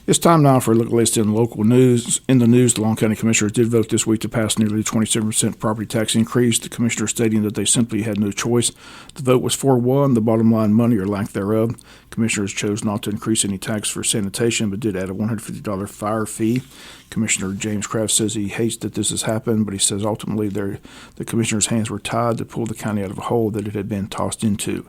It's time now for a look at the latest in local news. In the news, the Long County Commissioners did vote this week to pass nearly a 27% property tax increase. The Commissioners stating that they simply had no choice. The vote was 4-1, the bottom line money or lack thereof. Commissioners chose not to increase any tax for sanitation, but did add a $150 fire fee. Commissioner James Kraft says he hates that this has happened, but he says ultimately the Commissioners' hands were tied to pull the county out of a hole that it had been tossed into.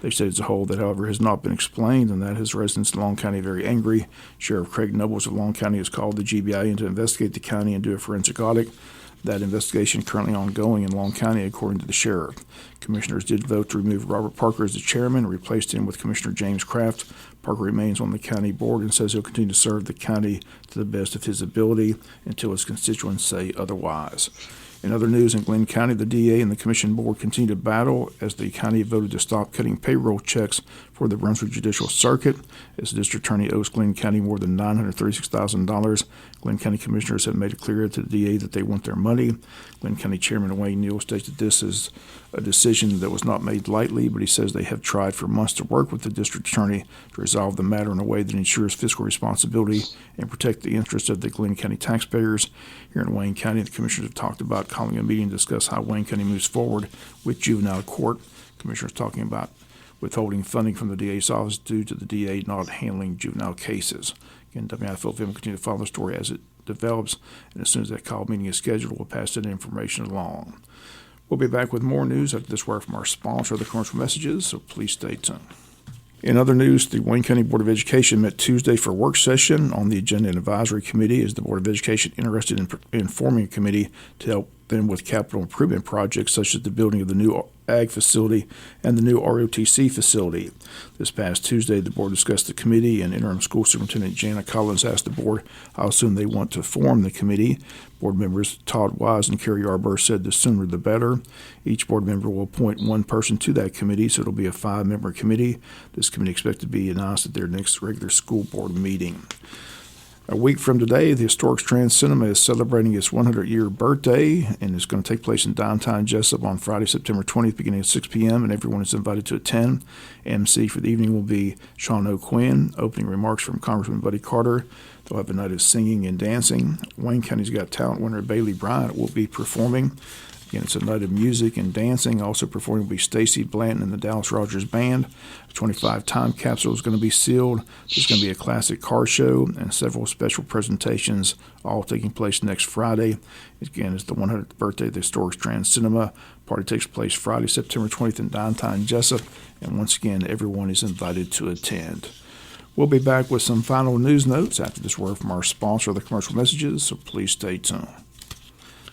They said it's a hole that, however, has not been explained, and that has residents in Long County very angry. Sheriff Craig Nobles of Long County has called the GBI in to investigate the county and do a forensic audit. That investigation currently ongoing in Long County, according to the sheriff. Commissioners did vote to remove Robert Parker as the chairman and replaced him with Commissioner James Kraft. Parker remains on the county board and says he'll continue to serve the county to the best of his ability until his constituents say otherwise. In other news, in Glenn County, the DA and the Commission Board continue to battle as the county voted to stop cutting payroll checks for the Brunswick Judicial Circuit. As the District Attorney owes Glenn County more than $936,000, Glenn County Commissioners have made it clear to the DA that they want their money. Glenn County Chairman Wayne Neal states that this is a decision that was not made lightly, but he says they have tried for months to work with the District Attorney to resolve the matter in a way that ensures fiscal responsibility and protect the interests of the Glenn County taxpayers. Here in Wayne County, the Commissioners have talked about calling a meeting to discuss how Wayne County moves forward with juvenile court. Commissioners talking about withholding funding from the DA's office due to the DA not handling juvenile cases. Again, WIFO will continue to follow the story as it develops, and as soon as that call meeting is scheduled, we'll pass that information along. We'll be back with more news after this word from our sponsor, the commercial messages, so please stay tuned. In other news, the Wayne County Board of Education met Tuesday for a work session. On the agenda and advisory committee is the Board of Education interested in forming a committee to help them with capital improvement projects such as the building of the new ag facility and the new ROTC facility. This past Tuesday, the board discussed the committee, and interim school superintendent Jana Collins asked the board how soon they want to form the committee. Board members Todd Wise and Carrie Arbor said the sooner the better. Each board member will appoint one person to that committee, so it'll be a 5-member committee. This committee is expected to be announced at their next regular school board meeting. A week from today, the Historic Strand Cinema is celebrating its 100-year birthday, and it's going to take place in downtown Jesup on Friday, September 20th, beginning at 6 p.m., and everyone is invited to attend. MC for the evening will be Sean O'Quinn. Opening remarks from Congressman Buddy Carter. They'll have a night of singing and dancing. Wayne County's Got Talent winner Bailey Bryant will be performing. Again, it's a night of music and dancing. Also performing will be Stacy Blanton and the Dallas Rogers Band. A 25 time capsule is going to be sealed. There's going to be a classic car show and several special presentations, all taking place next Friday. Again, it's the 100th birthday of the Historic Strand Cinema. Party takes place Friday, September 20th in downtown Jesup. And once again, everyone is invited to attend. We'll be back with some final news notes after this word from our sponsor, the commercial messages, so please stay tuned.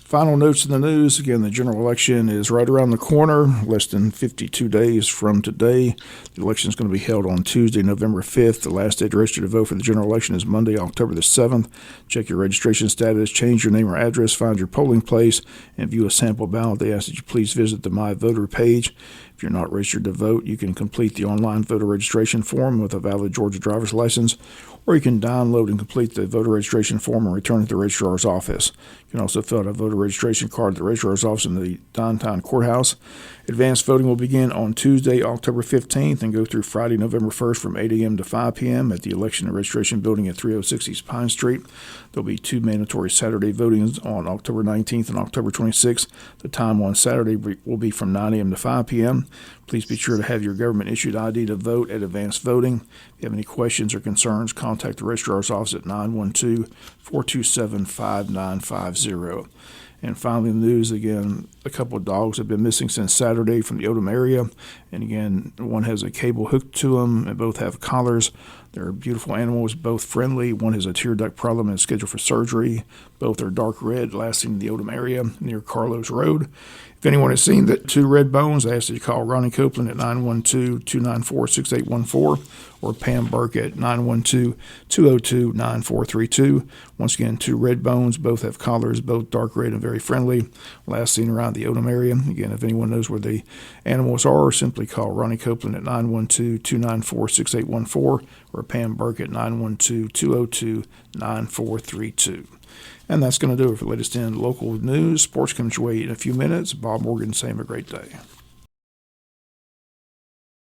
Final notes in the news. Again, the general election is right around the corner, less than 52 days from today. The election is going to be held on Tuesday, November 5th. The last day to register to vote for the general election is Monday, October the 7th. Check your registration status, change your name or address, find your polling place, and view a sample ballot. They ask that you please visit the My Voter page. If you're not registered to vote, you can complete the online voter registration form with a valid Georgia driver's license, or you can download and complete the voter registration form and return it to the registrar's office. You can also fill out a voter registration card at the registrar's office in the downtown courthouse. Advanced voting will begin on Tuesday, October 15th, and go through Friday, November 1st from 8 a.m. to 5 p.m. at the Election and Registration Building at 306 East Pine Street. There'll be 2 mandatory Saturday votings on October 19th and October 26th. The time on Saturday will be from 9 a.m. to 5 p.m. Please be sure to have your government-issued ID to vote at advanced voting. If you have any questions or concerns, contact the registrar's office at 912-427-5950. And finally, in the news, again, a couple of dogs have been missing since Saturday from the Odom area. And again, one has a cable hooked to them, and both have collars. They're beautiful animals, both friendly. One has a tear duct problem and is scheduled for surgery. Both are dark red, last seen in the Odom area near Carlos Road. If anyone has seen the 2 red bones, I ask that you call Ronnie Copeland at 912-294-6814 or Pam Burke at 912-202-9432. Once again, 2 red bones, both have collars, both dark red and very friendly. Last seen around the Odom area. Again, if anyone knows where the animals are, simply call Ronnie Copeland at 912-294-6814 or Pam Burke at 912-202-9432. And that's going to do it for the latest in local news. Sports comes your way in a few minutes. Bob Morgan saying have a great day.